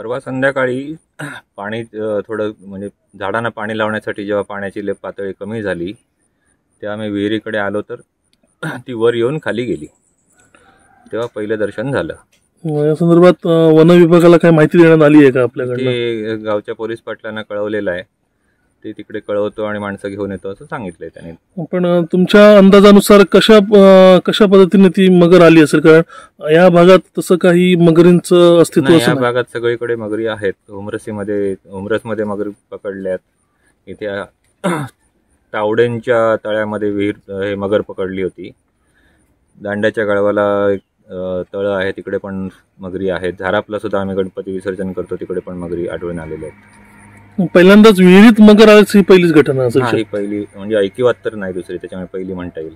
परवा संध्याकाळी पाणी थोडं म्हणजे झाडांना पाणी लावण्यासाठी जेव्हा पाण्याची पातळी कमी झाली तेव्हा आम्ही विहिरीकडे आलो तर ती वर येऊन खाली गेली. तेव्हा पहिलं दर्शन झालं. या संदर्भात वन विभागाला काय माहिती देण्यात आली आहे का आपल्याकडे? ते गावच्या पोलीस पाटलांना कळवलेलं आहे. ते तिकडे कळवतो आणि माणसं घेऊन येतो असं सांगितलंय त्यांनी. पण तुमच्या अंदाजानुसार कशा पद्धतीने ती मगर आली असेल? कारण या भागात तसं काही मगरींचं अस्तित्व नाही, या भागात सगळीकडे मगरी आहेत. उमरसमध्ये मगरी पकडल्यात. इथे तावडेंच्या तळ्यामध्ये हे मगर पकडली होती. दांड्याच्या गळवाला एक तळ आहे, तिकडे पण मगरी आहेत. झारापला सुद्धा आम्ही गणपती विसर्जन करतो, तिकडे पण मगरी आढळून आलेल्या आहेत. पहिल्यांदाच विहिरीत मगर आल्याची ही पहिलीच घटना असेल? ही पहिली, म्हणजे ऐकिवात तर नाही दुसरी, त्याच्यामुळे पहिली म्हणता येईल.